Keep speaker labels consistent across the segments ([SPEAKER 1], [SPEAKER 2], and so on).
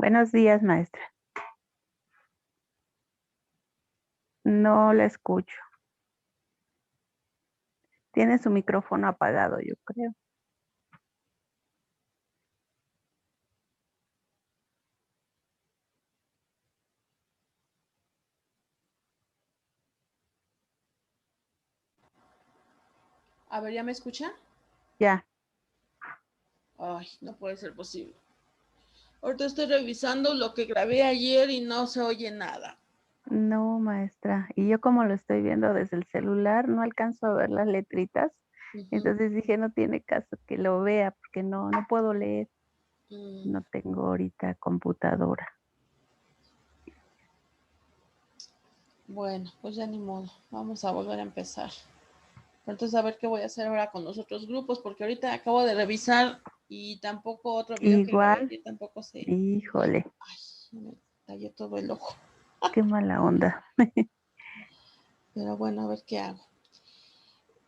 [SPEAKER 1] Buenos días, maestra. No la escucho. Tiene su micrófono apagado, yo creo.
[SPEAKER 2] A ver, ¿ya me escucha?
[SPEAKER 1] Ya.
[SPEAKER 2] Ay, no puede ser posible. Ahorita estoy revisando lo que grabé ayer y no se oye nada.
[SPEAKER 1] No, maestra. Y yo como lo estoy viendo desde el celular, no alcanzo a ver las letritas.
[SPEAKER 2] Ujú.
[SPEAKER 1] Entonces dije, no tiene caso que lo vea porque no puedo leer.
[SPEAKER 2] Mm,
[SPEAKER 1] No tengo ahorita computadora.
[SPEAKER 2] Bueno, pues ya ni modo. Vamos a volver a empezar. Entonces, a ver qué voy a hacer ahora con los otros grupos, porque ahorita acabo de revisar y tampoco otro video que grabé
[SPEAKER 1] Igual,
[SPEAKER 2] y tampoco se...
[SPEAKER 1] híjole,
[SPEAKER 2] Ay, me tallé todo el ojo.
[SPEAKER 1] qué mala onda.
[SPEAKER 2] Pero bueno, a ver qué hago.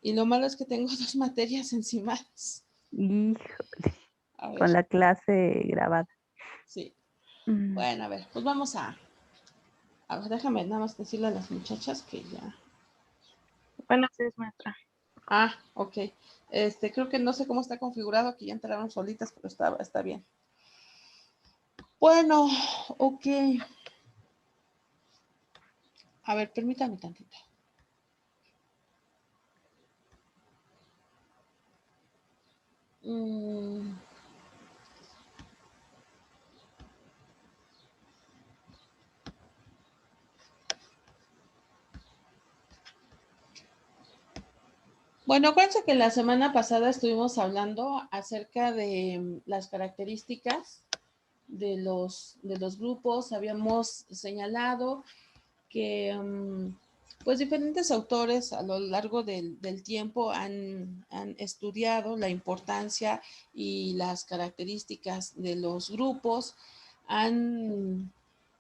[SPEAKER 2] Y lo malo es que tengo dos materias encima.
[SPEAKER 1] Hijo,
[SPEAKER 2] A ver,
[SPEAKER 1] con la clase grabada.
[SPEAKER 2] sí.
[SPEAKER 1] Mm,
[SPEAKER 2] Bueno, a ver, pues vamos a ver, déjame nada más decirle a las muchachas que ya.
[SPEAKER 3] Buenas noches, maestra.
[SPEAKER 2] Ah, ok. Creo que no sé cómo está configurado, que ya entraron solitas, pero está bien. Bueno, ok. A ver, permítame tantito. Mm, Bueno, acuérdense que la semana pasada estuvimos hablando acerca de las características de los grupos. Habíamos señalado que pues diferentes autores a lo largo del tiempo han estudiado la importancia y las características de los grupos, han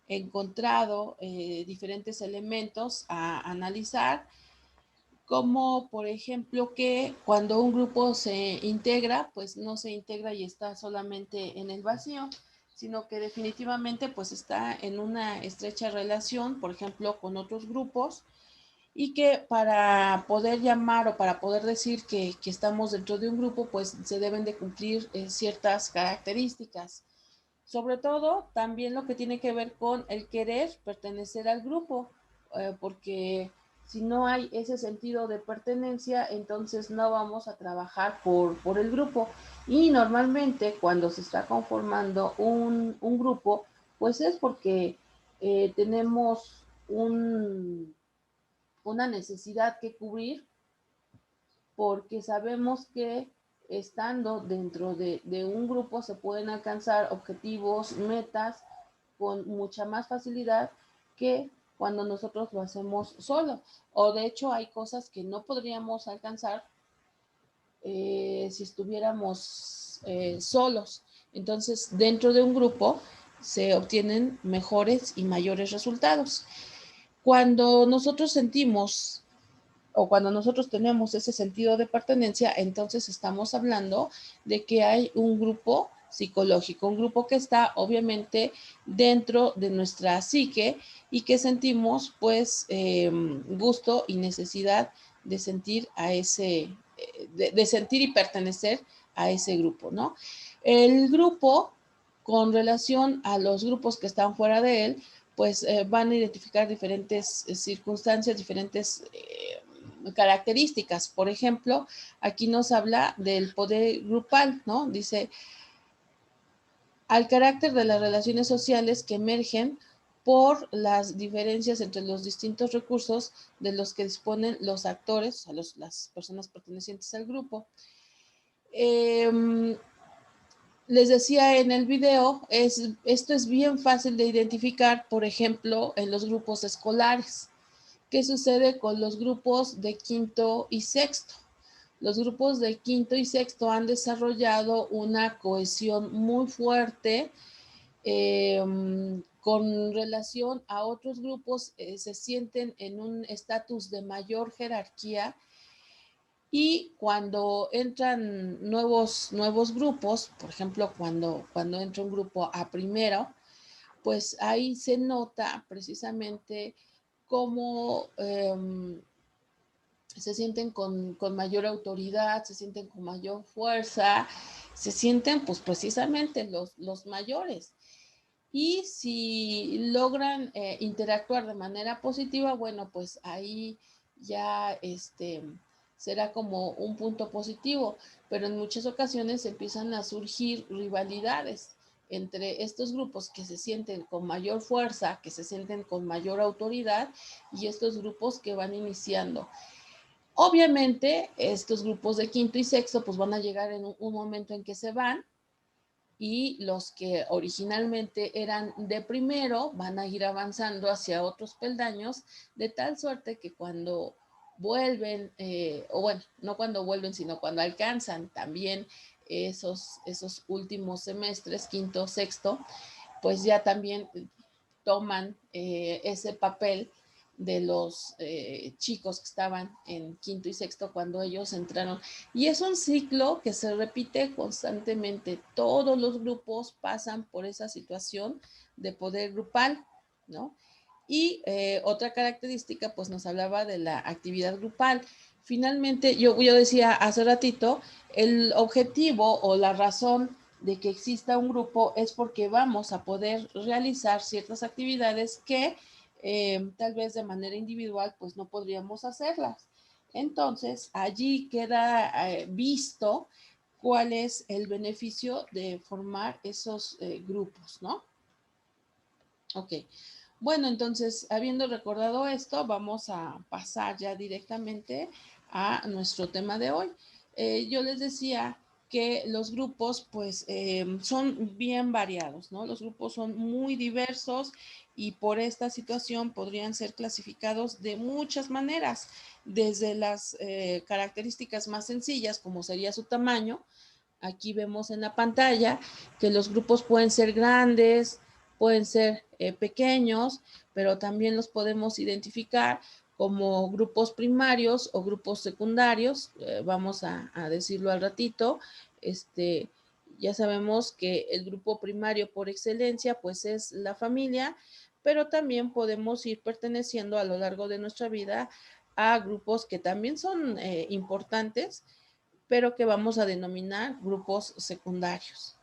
[SPEAKER 2] encontrado diferentes elementos a analizar, como por ejemplo que cuando un grupo se integra, pues no se integra y está solamente en el vacío, sino que definitivamente pues está en una estrecha relación, por ejemplo, con otros grupos, y que para poder llamar o para poder decir que estamos dentro de un grupo, pues se deben de cumplir ciertas características. Sobre todo, también lo que tiene que ver con el querer pertenecer al grupo, porque si no hay ese sentido de pertenencia, entonces no vamos a trabajar por el grupo. Y normalmente cuando se está conformando un grupo, pues es porque tenemos una necesidad que cubrir, porque sabemos que estando dentro de un grupo se pueden alcanzar objetivos, metas con mucha más facilidad que cuando nosotros lo hacemos solo. O de hecho hay cosas que no podríamos alcanzar si estuviéramos solos. Entonces, dentro de un grupo se obtienen mejores y mayores resultados. Cuando nosotros sentimos o cuando nosotros tenemos ese sentido de pertenencia, entonces estamos hablando de que hay un grupo psicológico, un grupo que está obviamente dentro de nuestra psique y que sentimos pues gusto y necesidad de sentir a de sentir y pertenecer a ese grupo, ¿no? El grupo, con relación a los grupos que están fuera de él, pues van a identificar diferentes circunstancias, diferentes características. Por ejemplo, aquí nos habla del poder grupal, ¿no? Dice, al carácter de las relaciones sociales que emergen por las diferencias entre los distintos recursos de los que disponen los actores, o sea, las personas pertenecientes al grupo. Les decía en el video, esto es bien fácil de identificar, por ejemplo, en los grupos escolares. ¿Qué sucede con los grupos de quinto y sexto? Los grupos de quinto y sexto han desarrollado una cohesión muy fuerte con relación a otros grupos, se sienten en un estatus de mayor jerarquía, y cuando entran nuevos grupos, por ejemplo, cuando entra un grupo a primero, pues ahí se nota precisamente cómo se sienten con mayor autoridad, se sienten con mayor fuerza, se sienten pues precisamente los mayores. Y si logran interactuar de manera positiva, bueno, pues ahí ya será como un punto positivo, pero en muchas ocasiones empiezan a surgir rivalidades entre estos grupos que se sienten con mayor fuerza, que se sienten con mayor autoridad, y estos grupos que van iniciando. Obviamente, estos grupos de quinto y sexto pues van a llegar en un momento en que se van, y los que originalmente eran de primero van a ir avanzando hacia otros peldaños, de tal suerte que cuando vuelven, o bueno, no cuando vuelven, sino cuando alcanzan también esos últimos semestres, quinto, sexto, pues ya también toman ese papel de los chicos que estaban en quinto y sexto cuando ellos entraron. Y es un ciclo que se repite constantemente. Todos los grupos pasan por esa situación de poder grupal, ¿no? Y otra característica, pues nos hablaba de la actividad grupal. Finalmente, yo decía hace ratito, el objetivo o la razón de que exista un grupo es porque vamos a poder realizar ciertas actividades que tal vez de manera individual pues no podríamos hacerlas. Entonces, allí queda visto cuál es el beneficio de formar esos grupos, ¿no? Ok. Bueno, entonces, habiendo recordado esto, vamos a pasar ya directamente a nuestro tema de hoy. Yo les decía que los grupos, pues, son bien variados, ¿no? Los grupos son muy diversos y por esta situación podrían ser clasificados de muchas maneras, desde las características más sencillas, como sería su tamaño. Aquí vemos en la pantalla que los grupos pueden ser grandes, pueden ser pequeños, pero también los podemos identificar como grupos primarios o grupos secundarios. Vamos a decirlo al ratito. Ya sabemos que el grupo primario por excelencia pues es la familia, pero también podemos ir perteneciendo a lo largo de nuestra vida a grupos que también son importantes, pero que vamos a denominar grupos secundarios.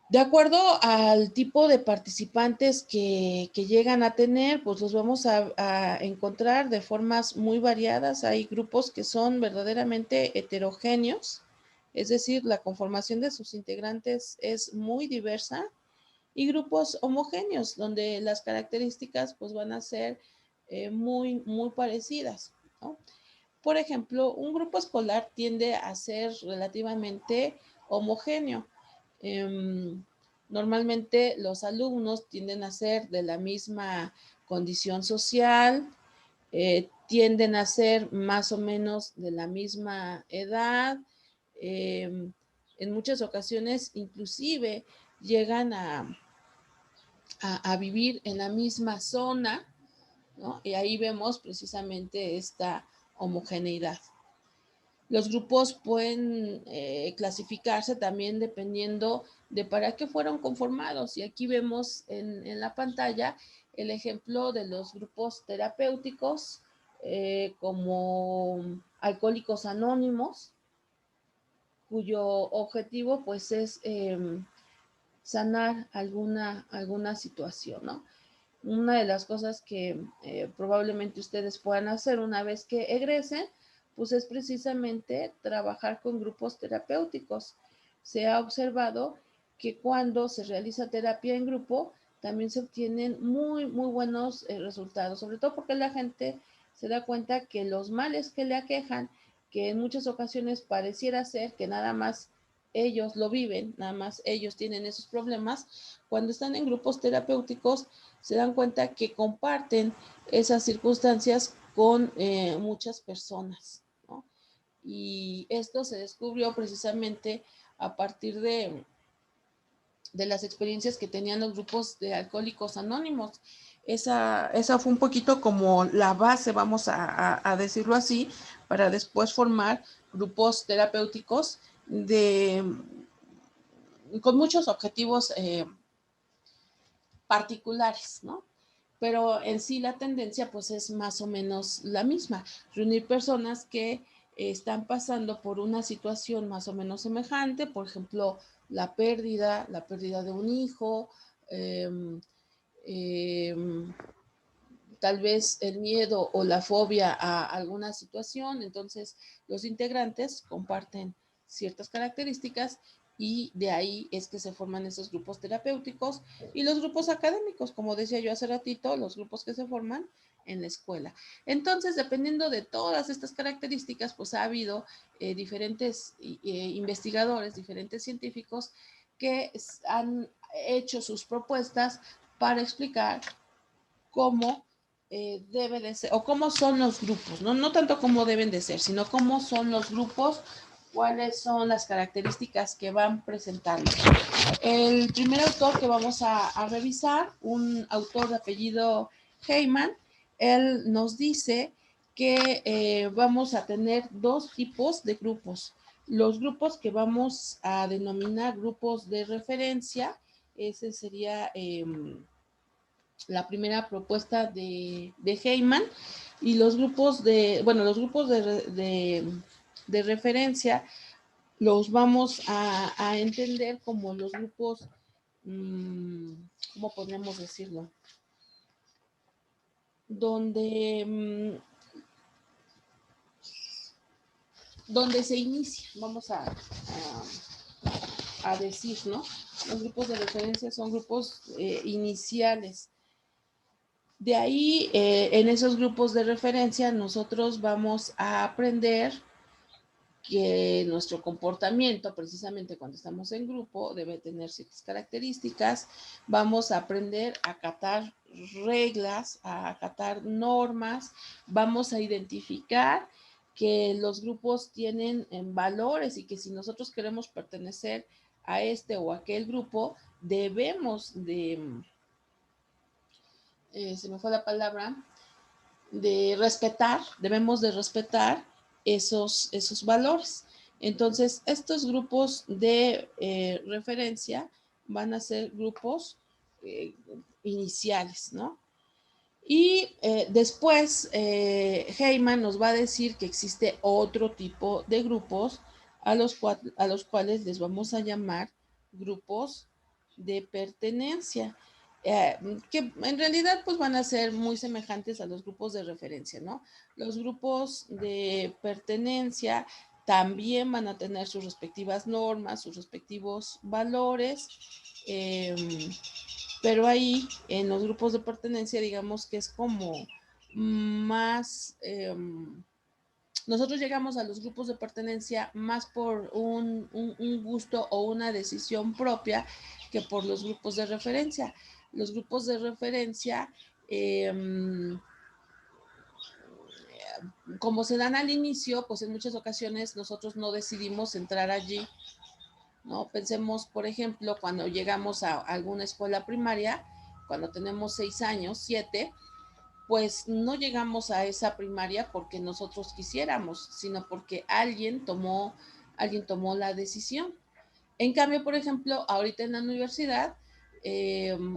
[SPEAKER 2] De acuerdo al tipo de participantes que llegan a tener, pues los vamos a encontrar de formas muy variadas. Hay grupos que son verdaderamente heterogéneos, es decir, la conformación de sus integrantes es muy diversa, y grupos homogéneos, donde las características pues van a ser muy parecidas, ¿no? Por ejemplo, un grupo escolar tiende a ser relativamente homogéneo. Normalmente los alumnos tienden a ser de la misma condición social, tienden a ser más o menos de la misma edad, en muchas ocasiones inclusive llegan a vivir en la misma zona, ¿no? Y ahí vemos precisamente esta homogeneidad. Los grupos pueden clasificarse también dependiendo de para qué fueron conformados. Y aquí vemos en la pantalla el ejemplo de los grupos terapéuticos como Alcohólicos Anónimos, cuyo objetivo pues es sanar alguna situación, ¿no? Una de las cosas que probablemente ustedes puedan hacer una vez que egresen, pues es precisamente trabajar con grupos terapéuticos. Se ha observado que cuando se realiza terapia en grupo, también se obtienen muy buenos resultados, sobre todo porque la gente se da cuenta que los males que le aquejan, que en muchas ocasiones pareciera ser que nada más ellos lo viven, nada más ellos tienen esos problemas, cuando están en grupos terapéuticos se dan cuenta que comparten esas circunstancias con muchas personas, ¿no? Y esto se descubrió precisamente a partir de las experiencias que tenían los grupos de alcohólicos anónimos. Esa fue un poquito como la base, vamos a decirlo así, para después formar grupos terapéuticos con muchos objetivos particulares, ¿no? Pero en sí la tendencia pues es más o menos la misma, reunir personas que están pasando por una situación más o menos semejante, por ejemplo, la pérdida de un hijo, eh, eh, tal vez el miedo o la fobia a alguna situación. Entonces los integrantes comparten ciertas características y de ahí es que se forman esos grupos terapéuticos y los grupos académicos, como decía yo hace ratito, los grupos que se forman en la escuela. Entonces, dependiendo de todas estas características, pues ha habido diferentes investigadores, diferentes científicos que han hecho sus propuestas para explicar cómo debe de ser, o cómo son los grupos, ¿no? No tanto cómo deben de ser, sino cómo son los grupos, cuáles son las características que van presentando. El primer autor que vamos a revisar, un autor de apellido Heyman, él nos dice que vamos a tener dos tipos de grupos. Los grupos que vamos a denominar grupos de referencia, ese sería la primera propuesta de Heyman, y los grupos de referencia los vamos a entender como los grupos, ¿cómo podríamos decirlo? Donde se inicia, vamos a decir, ¿no? Los grupos de referencia son grupos iniciales. De ahí, en esos grupos de referencia, nosotros vamos a aprender que nuestro comportamiento, precisamente cuando estamos en grupo, debe tener ciertas características. Vamos a aprender a acatar reglas, a acatar normas. Vamos a identificar que los grupos tienen valores y que si nosotros queremos pertenecer a este o aquel grupo, debemos de... se me fue la palabra, debemos de respetar esos valores. Entonces, estos grupos de referencia van a ser grupos iniciales, ¿no? Y después Heyman nos va a decir que existe otro tipo de grupos a los cuales les vamos a llamar grupos de pertenencia, que en realidad pues van a ser muy semejantes a los grupos de referencia, ¿no? Los grupos de pertenencia también van a tener sus respectivas normas, sus respectivos valores, pero ahí en los grupos de pertenencia digamos que es como más... nosotros llegamos a los grupos de pertenencia más por un gusto o una decisión propia que por los grupos de referencia. Los grupos de referencia, como se dan al inicio, pues en muchas ocasiones nosotros no decidimos entrar allí, ¿no? Pensemos, por ejemplo, cuando llegamos a alguna escuela primaria, cuando tenemos 6 años, 7, pues no llegamos a esa primaria porque nosotros quisiéramos, sino porque alguien tomó la decisión. En cambio, por ejemplo, ahorita en la universidad,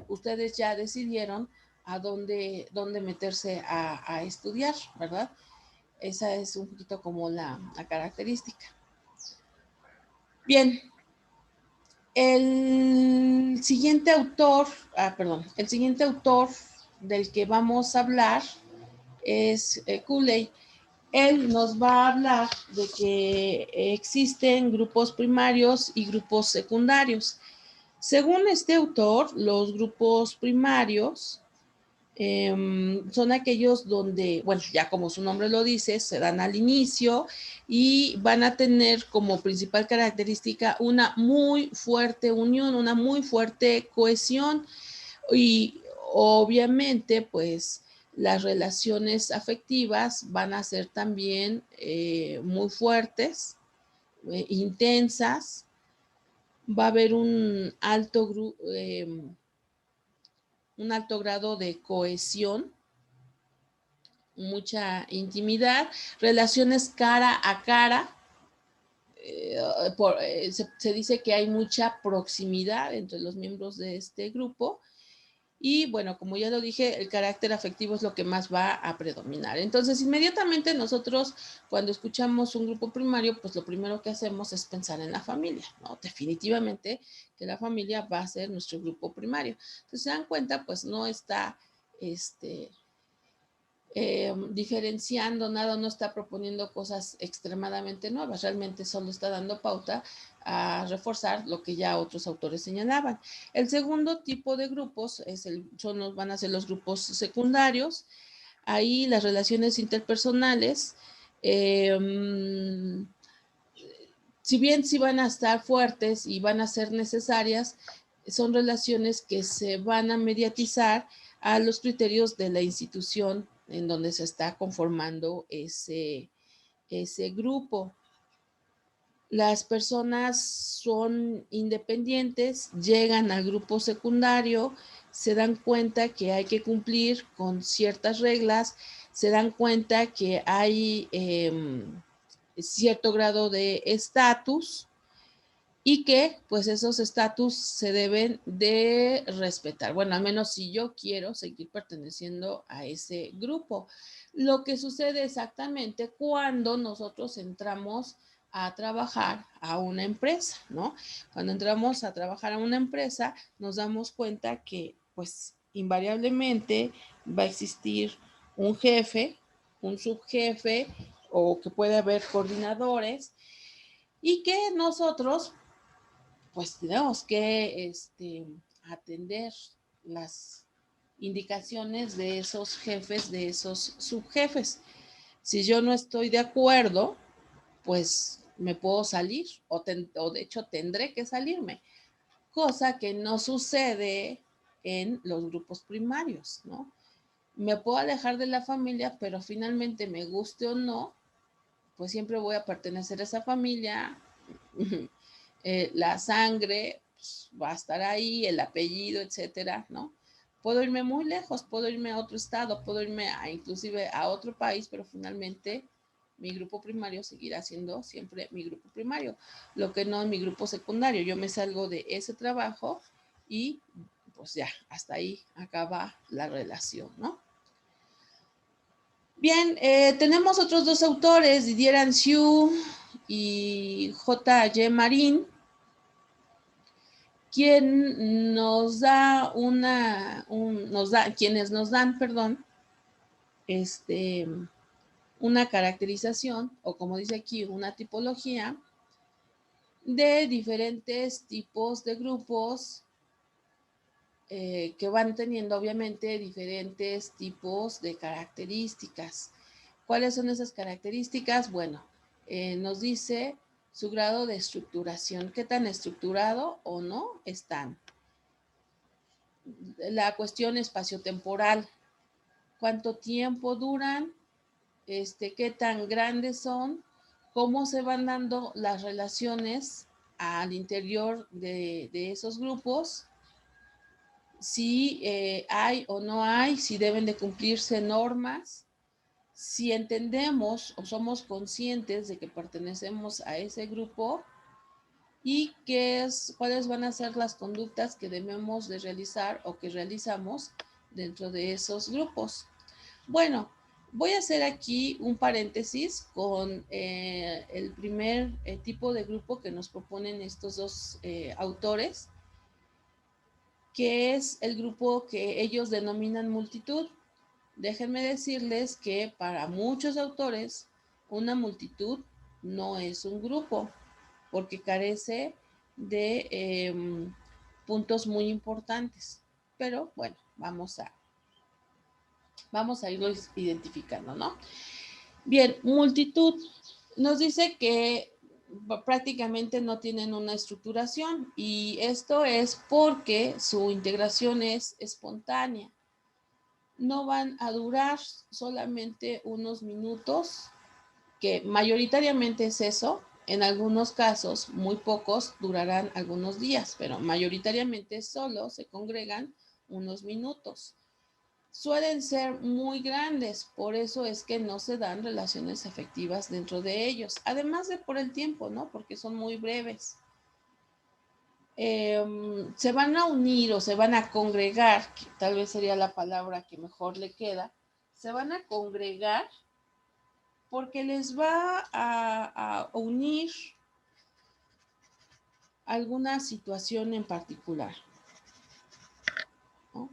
[SPEAKER 2] ustedes ya decidieron a dónde meterse a estudiar, ¿verdad? Esa es un poquito como la característica. Bien, el siguiente autor del que vamos a hablar es Cooley. Él nos va a hablar de que existen grupos primarios y grupos secundarios. Según este autor, los grupos primarios son aquellos donde, bueno, ya como su nombre lo dice, se dan al inicio y van a tener como principal característica una muy fuerte unión, una muy fuerte cohesión y obviamente pues las relaciones afectivas van a ser también muy fuertes, intensas. Va a haber un alto grado de cohesión, mucha intimidad, relaciones cara a cara. Se dice que hay mucha proximidad entre los miembros de este grupo Y bueno, como ya lo dije, el carácter afectivo es lo que más va a predominar. Entonces, inmediatamente nosotros, cuando escuchamos un grupo primario, pues lo primero que hacemos es pensar en la familia, ¿no? Definitivamente que la familia va a ser nuestro grupo primario. Entonces, se dan cuenta, pues no está, diferenciando nada, no está proponiendo cosas extremadamente nuevas, realmente solo está dando pauta a reforzar lo que ya otros autores señalaban. El segundo tipo de grupos van a ser los grupos secundarios. Ahí las relaciones interpersonales, si bien sí van a estar fuertes y van a ser necesarias, son relaciones que se van a mediatizar a los criterios de la institución en donde se está conformando ese grupo. Las personas son independientes, llegan al grupo secundario, se dan cuenta que hay que cumplir con ciertas reglas, se dan cuenta que hay cierto grado de estatus y que pues esos estatus se deben de respetar. Bueno, al menos si yo quiero seguir perteneciendo a ese grupo. Lo que sucede exactamente cuando nosotros entramos a trabajar a una empresa, ¿no? Cuando entramos a trabajar a una empresa, nos damos cuenta que pues invariablemente va a existir un jefe, un subjefe o que puede haber coordinadores y que nosotros pues tenemos que atender las indicaciones de esos jefes, de esos subjefes. Si yo no estoy de acuerdo, pues me puedo salir o de hecho tendré que salirme, cosa que no sucede en los grupos primarios, ¿no? Me puedo alejar de la familia, pero finalmente me guste o no, pues siempre voy a pertenecer a esa familia. La sangre pues, va a estar ahí, el apellido, etcétera, ¿no? Puedo irme muy lejos, puedo irme a otro estado, puedo irme inclusive a otro país, pero finalmente mi grupo primario seguirá siendo siempre mi grupo primario, lo que no es mi grupo secundario. Yo me salgo de ese trabajo y pues ya, hasta ahí acaba la relación, ¿no? Bien, tenemos otros dos autores, Didier Anciu y J.J. Marín, quien nos da quienes nos dan, perdón, una caracterización, o como dice aquí, una tipología de diferentes tipos de grupos que van teniendo obviamente diferentes tipos de características. ¿Cuáles son esas características? Bueno, nos dice su grado de estructuración, qué tan estructurado o no están. La cuestión espaciotemporal, cuánto tiempo duran, qué tan grandes son, cómo se van dando las relaciones al interior de esos grupos, si hay o no hay, si deben de cumplirse normas, si entendemos o somos conscientes de que pertenecemos a ese grupo y cuáles van a ser las conductas que debemos de realizar o que realizamos dentro de esos grupos. Bueno, voy a hacer aquí un paréntesis con el primer tipo de grupo que nos proponen estos dos autores, que es el grupo que ellos denominan multitud. Déjenme decirles que para muchos autores una multitud no es un grupo porque carece de puntos muy importantes. Pero bueno, vamos a irlo identificando, ¿no? Bien, multitud nos dice que prácticamente no tienen una estructuración y esto es porque su integración es espontánea. No van a durar solamente unos minutos, que mayoritariamente es eso. En algunos casos, muy pocos, durarán algunos días, pero mayoritariamente solo se congregan unos minutos. Suelen ser muy grandes, por eso es que no se dan relaciones afectivas dentro de ellos, además de por el tiempo, ¿no? Porque son muy breves. se van a unir o se van a congregar, que tal vez sería la palabra que mejor le queda, se van a congregar porque les va a unir alguna situación en particular, ¿no?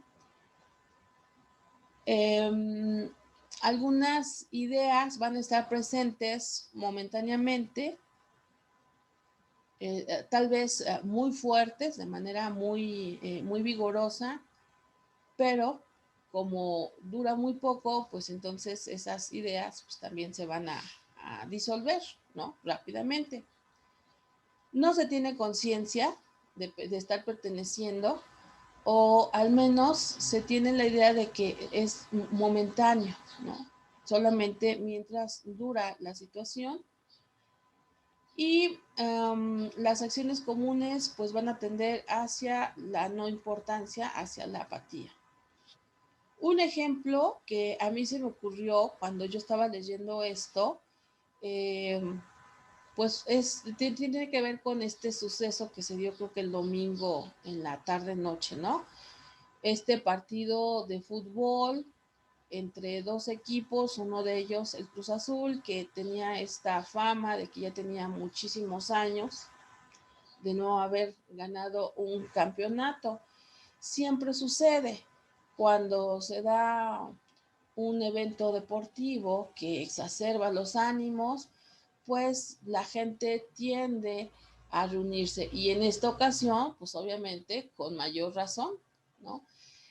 [SPEAKER 2] Algunas ideas van a estar presentes momentáneamente, tal vez muy fuertes, de manera muy vigorosa, pero como dura muy poco, pues entonces esas ideas pues, también se van a disolver, ¿no? Rápidamente. No se tiene conciencia de estar perteneciendo, o al menos se tiene la idea de que es momentáneo, ¿no? Solamente mientras dura la situación. Y las acciones comunes pues van a tender hacia la no importancia, hacia la apatía. Un ejemplo que a mí se me ocurrió cuando yo estaba leyendo esto, pues tiene que ver con este suceso que se dio creo que el domingo en la tarde noche, ¿no? Este partido de fútbol entre dos equipos, uno de ellos el Cruz Azul, que tenía esta fama de que ya tenía muchísimos años de no haber ganado un campeonato. Siempre sucede cuando se da un evento deportivo que exacerba los ánimos, pues la gente tiende a reunirse y en esta ocasión, pues obviamente con mayor razón, ¿no?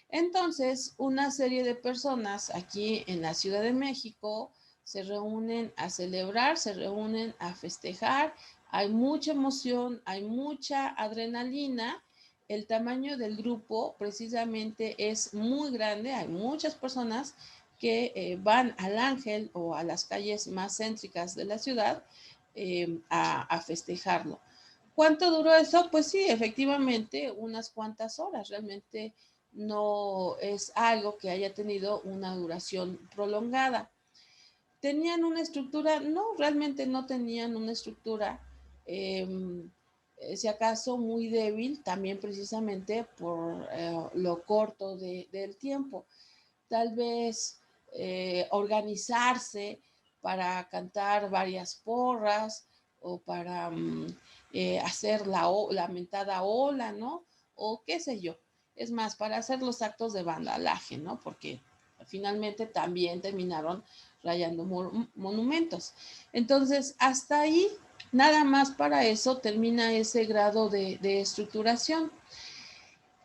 [SPEAKER 2] Entonces, una serie de personas aquí en la Ciudad de México se reúnen a celebrar, se reúnen a festejar, hay mucha emoción, hay mucha adrenalina, el tamaño del grupo precisamente es muy grande, hay muchas personas que van al Ángel o a las calles más céntricas de la ciudad a festejarlo. ¿Cuánto duró eso? Pues sí, efectivamente, unas cuantas horas. Realmente no es algo que haya tenido una duración prolongada. ¿Tenían una estructura? No, realmente no tenían una estructura, si acaso muy débil, también precisamente por lo corto del tiempo. Tal vez organizarse para cantar varias porras o para hacer la mentada ola, ¿no? O qué sé yo. Es más, para hacer los actos de vandalaje, ¿no? Porque finalmente también terminaron rayando monumentos. Entonces, hasta ahí, nada más para eso termina ese grado de estructuración.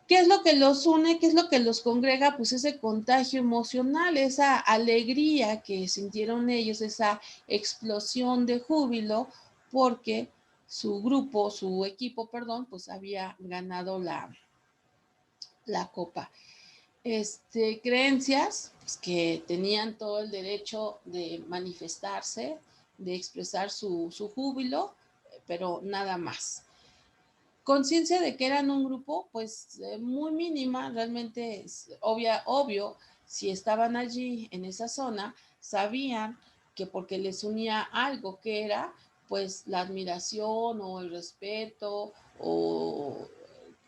[SPEAKER 2] ¿Qué es lo que los une? ¿Qué es lo que los congrega? Pues ese contagio emocional, esa alegría que sintieron ellos, esa explosión de júbilo, porque su grupo, su equipo, perdón, pues había ganado la copa. Creencias pues, que tenían todo el derecho de manifestarse, de expresar su júbilo, pero nada más. Conciencia de que eran un grupo pues muy mínima, realmente es obvio, si estaban allí en esa zona, sabían que porque les unía algo que era pues la admiración o el respeto o,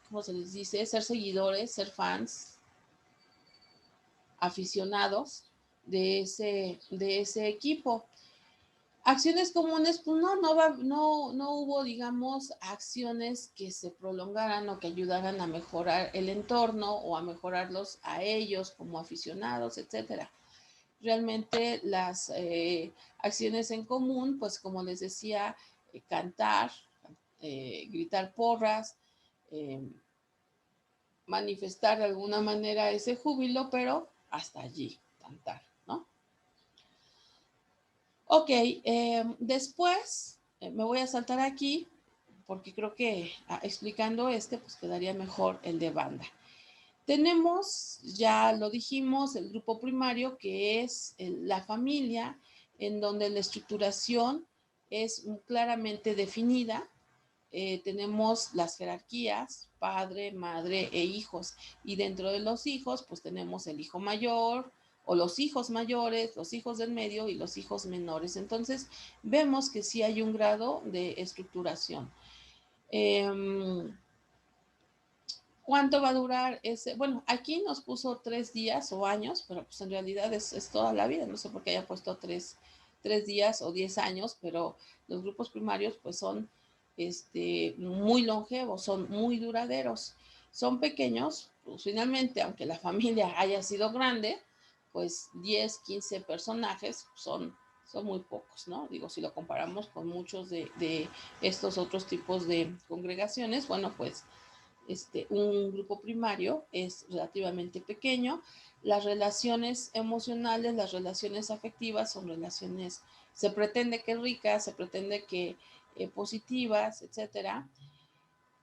[SPEAKER 2] ¿cómo se les dice? Ser seguidores, ser fans, aficionados de ese equipo. Acciones comunes, pues no hubo, digamos, acciones que se prolongaran o que ayudaran a mejorar el entorno o a mejorarlos a ellos como aficionados, etcétera. Realmente las acciones en común, pues como les decía, cantar, gritar porras, eh, manifestar de alguna manera ese júbilo, pero hasta allí, cantar, ¿no? Ok, después me voy a saltar aquí porque creo que explicando pues quedaría mejor el de banda. Tenemos, ya lo dijimos, el grupo primario que es la familia, en donde la estructuración es claramente definida. Tenemos las jerarquías, padre, madre e hijos. Y dentro de los hijos, pues tenemos el hijo mayor o los hijos mayores, los hijos del medio y los hijos menores. Entonces, vemos que sí hay un grado de estructuración. ¿Cuánto va a durar ese? Bueno, aquí nos puso 3 días o años, pero pues en realidad es toda la vida. No sé por qué haya puesto 3 días o 10 años, pero los grupos primarios pues son muy longevos, son muy duraderos. Son pequeños, pues finalmente, aunque la familia haya sido grande, pues 10, 15 personajes son muy pocos, ¿no? Digo, si lo comparamos con muchos de estos otros tipos de congregaciones, bueno, pues un grupo primario es relativamente pequeño. Las relaciones emocionales, las relaciones afectivas son relaciones, se pretende que ricas, se pretende que positivas, etcétera.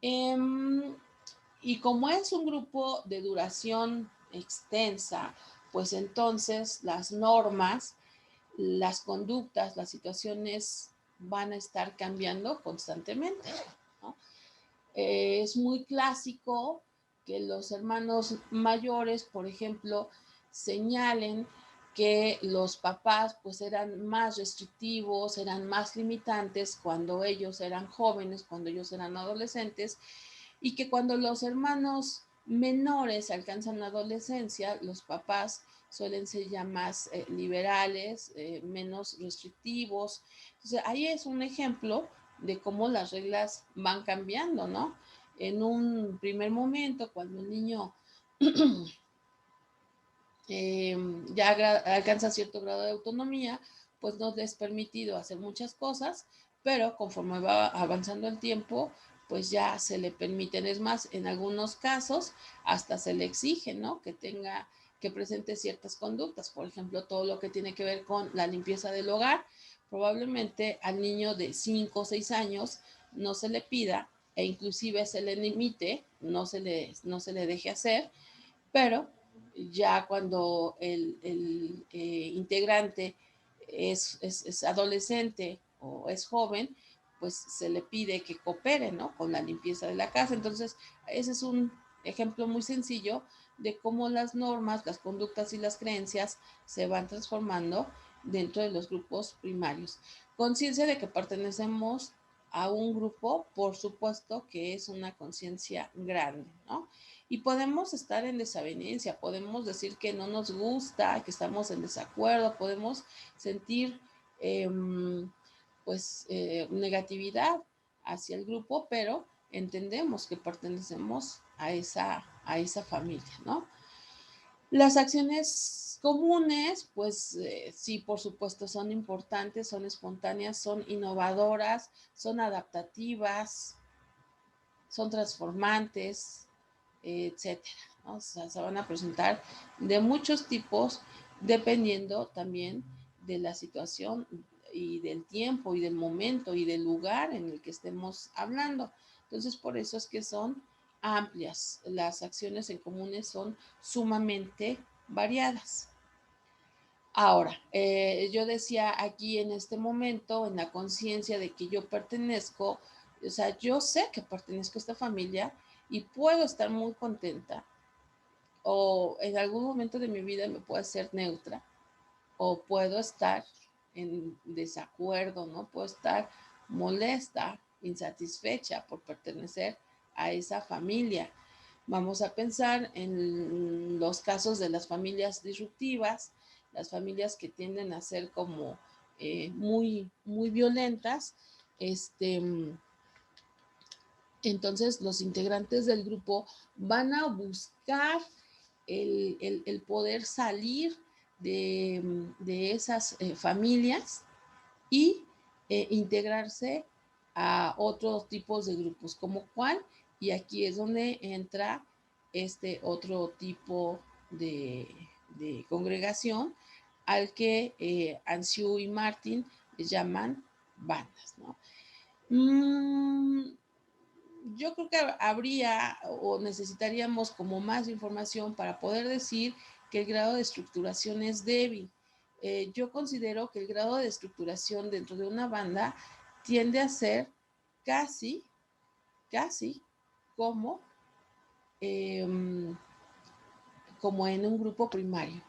[SPEAKER 2] Em, y como es un grupo de duración extensa, pues entonces las normas, las conductas, las situaciones van a estar cambiando constantemente, ¿no? Es muy clásico que los hermanos mayores, por ejemplo, señalen que los papás pues eran más restrictivos, eran más limitantes cuando ellos eran jóvenes, cuando ellos eran adolescentes, y que cuando los hermanos menores alcanzan la adolescencia, los papás suelen ser ya más liberales, menos restrictivos. Entonces, ahí es un ejemplo de cómo las reglas van cambiando, ¿no? En un primer momento, cuando el niño ya alcanza cierto grado de autonomía, pues no les es permitido hacer muchas cosas, pero conforme va avanzando el tiempo, pues ya se le permiten. Es más, en algunos casos hasta se le exige, ¿no? Que presente ciertas conductas, por ejemplo, todo lo que tiene que ver con la limpieza del hogar. Probablemente al niño de 5 o 6 años no se le pida e inclusive se le limite, no se le deje hacer, pero ya cuando el integrante es adolescente o es joven, pues se le pide que coopere, ¿no? Con la limpieza de la casa. Entonces, ese es un ejemplo muy sencillo de cómo las normas, las conductas y las creencias se van transformando dentro de los grupos primarios. Conciencia de que pertenecemos a un grupo, por supuesto que es una conciencia grande, ¿no? Y podemos estar en desavenencia, podemos decir que no nos gusta, que estamos en desacuerdo, podemos sentir eh, negatividad hacia el grupo, pero entendemos que pertenecemos a esa familia, ¿no? Las acciones comunes, pues sí, por supuesto, son importantes, son espontáneas, son innovadoras, son adaptativas, son transformantes, etcétera, ¿no? O sea, se van a presentar de muchos tipos dependiendo también de la situación y del tiempo y del momento y del lugar en el que estemos hablando. Entonces, por eso es que son amplias. Las acciones en comunes son sumamente variadas. Ahora, yo decía aquí en este momento, en la conciencia de que yo pertenezco, o sea, yo sé que pertenezco a esta familia y puedo estar muy contenta, o en algún momento de mi vida me puedo ser neutra, o puedo estar en desacuerdo, ¿no? Puedo estar molesta, insatisfecha por pertenecer a esa familia. Vamos a pensar en los casos de las familias disruptivas, las familias que tienden a ser como muy, muy violentas. Este, entonces, los integrantes del grupo van a buscar el poder salir de esas familias y integrarse a otros tipos de grupos, como cuál, y aquí es donde entra este otro tipo de congregación al que Ansiu y Martin les llaman bandas, ¿no? Yo creo que habría o necesitaríamos como más información para poder decir que el grado de estructuración es débil. Yo considero que el grado de estructuración dentro de una banda tiende a ser casi, casi como, eh, como en un grupo primario,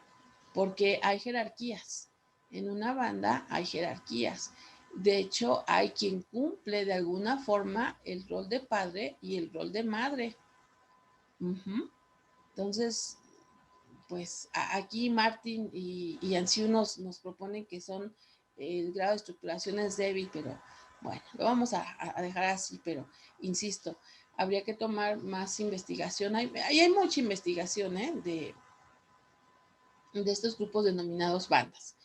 [SPEAKER 2] porque hay jerarquías. En una banda hay jerarquías. De hecho, hay quien cumple de alguna forma el rol de padre y el rol de madre. Entonces, pues aquí Martin y Anciu nos proponen que son el grado de estructuración es débil, pero bueno, lo vamos a dejar así, pero insisto, habría que tomar más investigación. Hay mucha investigación de estos grupos denominados bandas.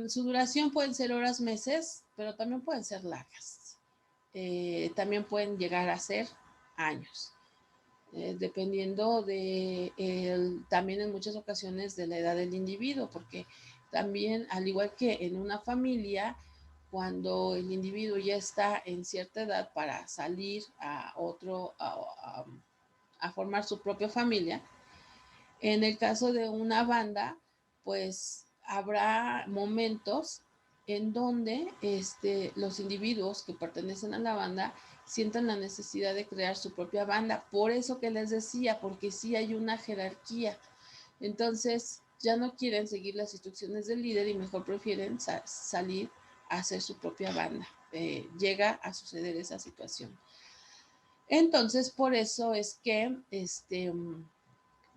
[SPEAKER 2] Su duración pueden ser horas, meses, pero también pueden ser largas. También pueden llegar a ser años, dependiendo también en muchas ocasiones de la edad del individuo, porque también, al igual que en una familia, cuando el individuo ya está en cierta edad para salir a formar su propia familia, en el caso de una banda, pues habrá momentos en donde los individuos que pertenecen a la banda sientan la necesidad de crear su propia banda. Por eso que les decía, porque sí hay una jerarquía. Entonces ya no quieren seguir las instrucciones del líder y mejor prefieren salir a hacer su propia banda. Llega a suceder esa situación. Entonces, por eso es que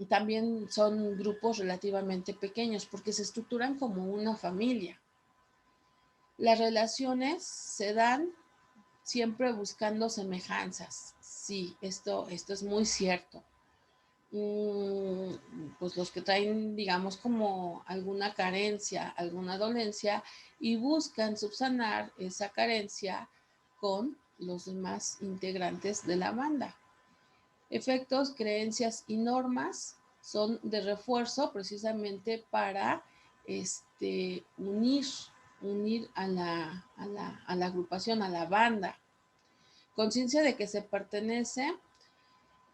[SPEAKER 2] también son grupos relativamente pequeños porque se estructuran como una familia. Las relaciones se dan siempre buscando semejanzas. Sí, esto es muy cierto. Pues los que traen, digamos, como alguna carencia, alguna dolencia y buscan subsanar esa carencia con los demás integrantes de la banda. Efectos, creencias y normas son de refuerzo precisamente para unir a la agrupación, a la banda. Conciencia de que se pertenece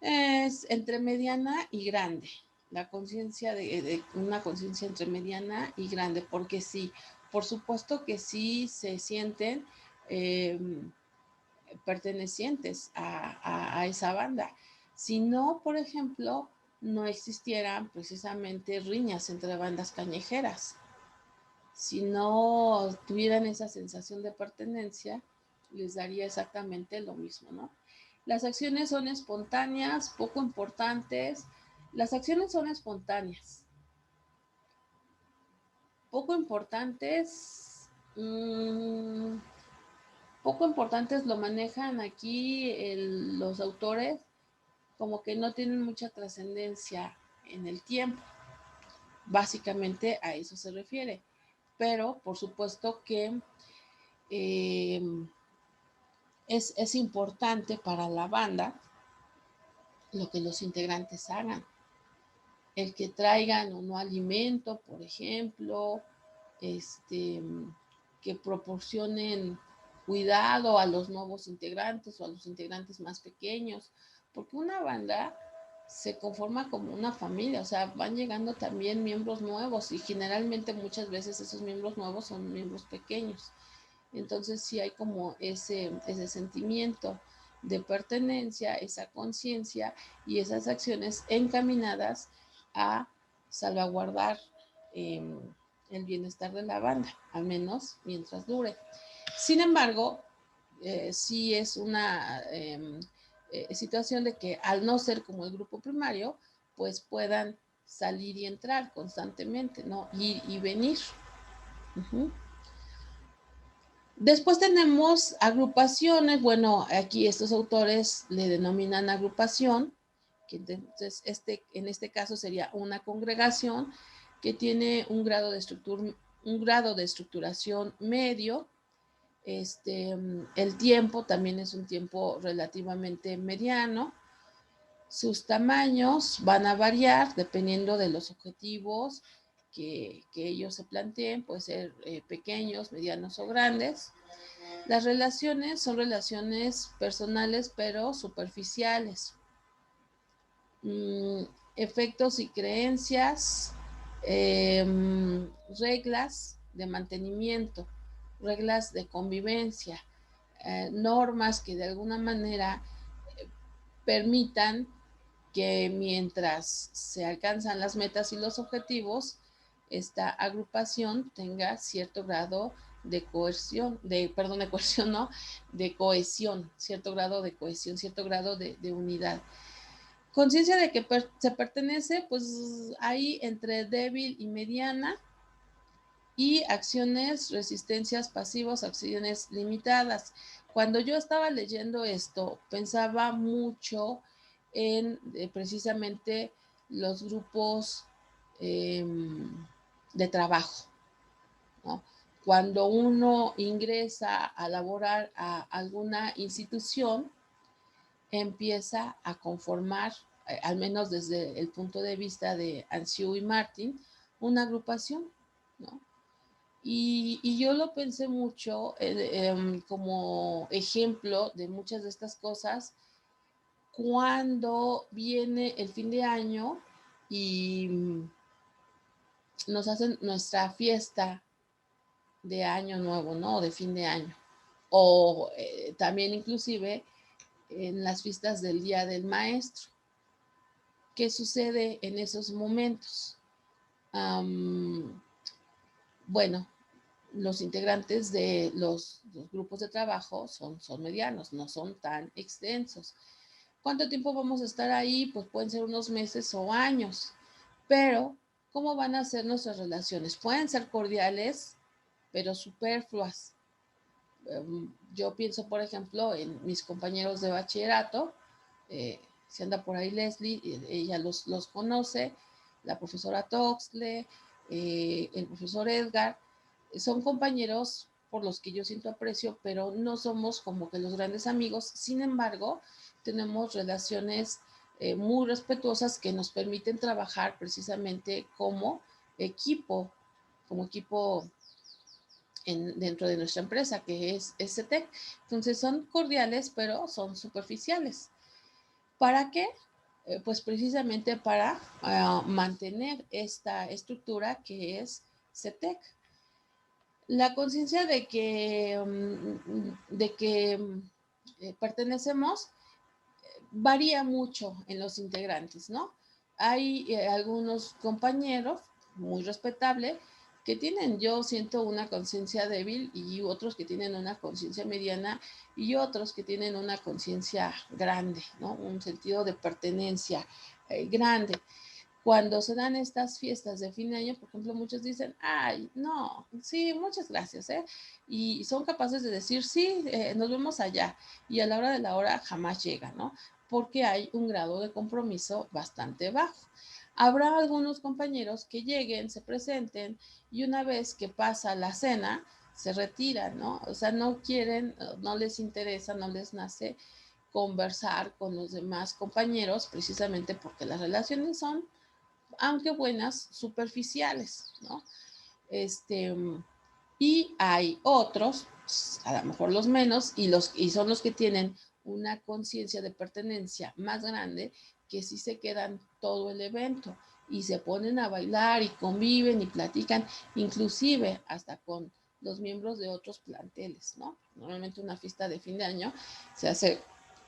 [SPEAKER 2] es entre mediana y grande. La conciencia de una conciencia entre mediana y grande, porque sí, por supuesto que sí se sienten pertenecientes a esa banda. Si no, por ejemplo, no existieran precisamente riñas entre bandas callejeras. Si no tuvieran esa sensación de pertenencia, les daría exactamente lo mismo, ¿no? Las acciones son espontáneas, poco importantes. Las acciones son espontáneas. Poco importantes. Poco importantes lo manejan aquí los autores como que no tienen mucha trascendencia en el tiempo. Básicamente a eso se refiere. Pero por supuesto que es importante para la banda lo que los integrantes hagan. El que traigan o no alimento, por ejemplo, que proporcionen cuidado a los nuevos integrantes o a los integrantes más pequeños, porque una banda se conforma como una familia, o sea, van llegando también miembros nuevos y generalmente muchas veces esos miembros nuevos son miembros pequeños. Entonces sí hay como ese sentimiento de pertenencia, esa conciencia y esas acciones encaminadas a salvaguardar el bienestar de la banda, al menos mientras dure. Sin embargo, sí es una situación de que al no ser como el grupo primario, pues puedan salir y entrar constantemente, ¿no? Ir y venir. Después tenemos agrupaciones. Bueno, aquí estos autores le denominan agrupación, que entonces en este caso sería una congregación que tiene un grado de estructuración medio. El tiempo también es un tiempo relativamente mediano. Sus tamaños van a variar dependiendo de los objetivos que ellos se planteen, puede ser pequeños, medianos o grandes. Las relaciones son relaciones personales pero superficiales. Efectos y creencias, reglas de mantenimiento, reglas de convivencia, normas que de alguna manera permitan que mientras se alcanzan las metas y los objetivos, esta agrupación tenga cierto grado de cohesión, de cohesión, cierto grado de cohesión, cierto grado de unidad. Conciencia de que se pertenece, pues ahí entre débil y mediana, y acciones, resistencias pasivas, acciones limitadas. Cuando yo estaba leyendo esto, pensaba mucho en precisamente los grupos de trabajo, ¿no? Cuando uno ingresa a laborar a alguna institución, empieza a conformar, al menos desde el punto de vista de Ansiu y Martin, una agrupación, ¿no? Y yo lo pensé mucho como ejemplo de muchas de estas cosas cuando viene el fin de año y nos hacen nuestra fiesta de año nuevo, ¿no? De fin de año. O también inclusive en las fiestas del Día del Maestro. ¿Qué sucede en esos momentos? Bueno, los integrantes de los grupos de trabajo son medianos, no son tan extensos. ¿Cuánto tiempo vamos a estar ahí? Pues pueden ser unos meses o años, pero ¿cómo van a ser nuestras relaciones? Pueden ser cordiales, pero superfluas. Yo pienso, por ejemplo, en mis compañeros de bachillerato, si anda por ahí Leslie, ella los conoce, la profesora Toxle, el profesor Edgar, son compañeros por los que yo siento aprecio, pero no somos como que los grandes amigos. Sin embargo, tenemos relaciones muy respetuosas que nos permiten trabajar precisamente equipo, como equipo dentro de nuestra empresa, que es STEC. Entonces son cordiales, pero son superficiales. ¿Para qué? Pues precisamente para mantener esta estructura que es CETEC. La conciencia de que pertenecemos varía mucho en los integrantes, ¿no? Hay algunos compañeros muy respetables que tienen, yo siento, una conciencia débil, y otros que tienen una conciencia mediana, y otros que tienen una conciencia grande, ¿no? Un sentido de pertenencia grande. Cuando se dan estas fiestas de fin de año, por ejemplo, muchos dicen, ay, no, sí, muchas gracias, ¿eh? Y son capaces de decir, sí, nos vemos allá. Y a la hora de la hora jamás llega, ¿no? Porque hay un grado de compromiso bastante bajo. Habrá algunos compañeros que lleguen, se presenten, y una vez que pasa la cena, se retiran, ¿no? O sea, no quieren, no les interesa, no les nace conversar con los demás compañeros, precisamente porque las relaciones son, aunque buenas, superficiales, ¿no? Y hay otros, a lo mejor los menos, y son los que tienen una conciencia de pertenencia más grande, que sí se quedan todo el evento y se ponen a bailar y conviven y platican, inclusive hasta con los miembros de otros planteles, ¿no? Normalmente una fiesta de fin de año se hace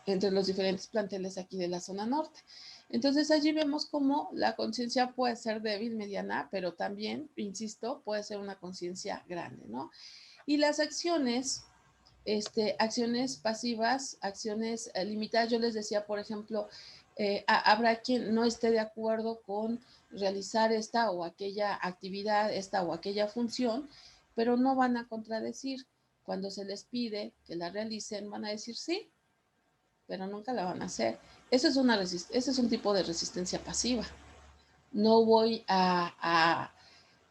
[SPEAKER 2] entre los diferentes planteles aquí de la zona norte. Entonces allí vemos cómo la conciencia puede ser débil, mediana, pero también, insisto, puede ser una conciencia grande, ¿no? Y las acciones, acciones pasivas, acciones limitadas, yo les decía, por ejemplo, habrá quien no esté de acuerdo con realizar esta o aquella actividad, esta o aquella función, pero no van a contradecir. Cuando se les pide que la realicen, van a decir sí, pero nunca la van a hacer. Eso es, ese es un tipo de resistencia pasiva. No voy a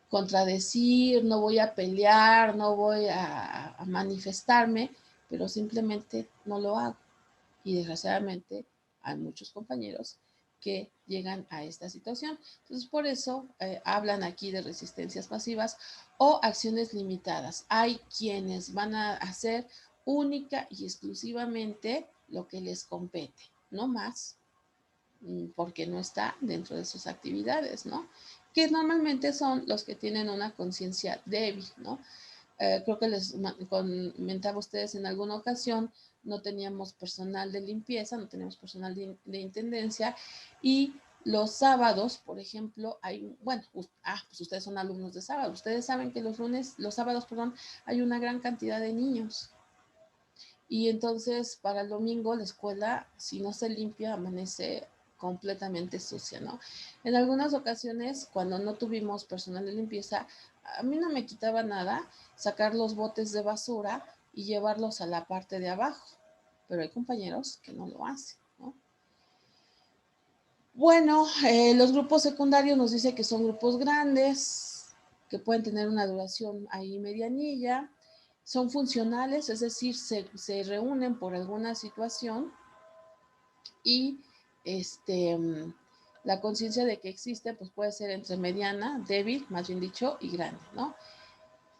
[SPEAKER 2] contradecir, no voy a pelear, no voy a manifestarme, pero simplemente no lo hago. Y desgraciadamente hay muchos compañeros que llegan a esta situación. Entonces, por eso hablan aquí de resistencias pasivas o acciones limitadas. Hay quienes van a hacer única y exclusivamente lo que les compete, no más, porque no está dentro de sus actividades, ¿no? Que normalmente son los que tienen una conciencia débil, ¿no? Creo que les comentaba a ustedes en alguna ocasión, no teníamos personal de limpieza, no teníamos personal de intendencia, y los sábados, por ejemplo, hay, bueno, pues ustedes son alumnos de sábado, ustedes saben que los sábados, perdón, hay una gran cantidad de niños. Y entonces para el domingo la escuela, si no se limpia, amanece completamente sucia, ¿no? En algunas ocasiones, cuando no tuvimos personal de limpieza, a mí no me quitaba nada sacar los botes de basura y llevarlos a la parte de abajo, pero hay compañeros que no lo hacen, ¿no? Bueno, los grupos secundarios nos dice que son grupos grandes, que pueden tener una duración ahí medianilla, son funcionales, es decir, se reúnen por alguna situación y la conciencia de que existe pues puede ser entre mediana, débil, más bien dicho, y grande, ¿no?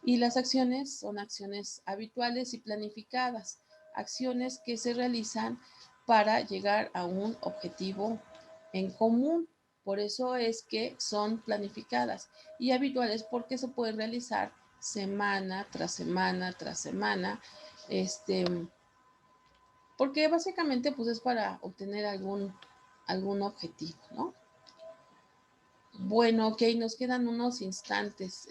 [SPEAKER 2] Y las acciones son acciones habituales y planificadas, acciones que se realizan para llegar a un objetivo en común. Por eso es que son planificadas y habituales porque se pueden realizar semana tras semana tras semana, porque básicamente pues es para obtener algún objetivo, ¿no? Bueno, ok, nos quedan unos instantes.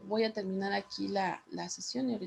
[SPEAKER 2] Voy a terminar aquí la sesión y ahorita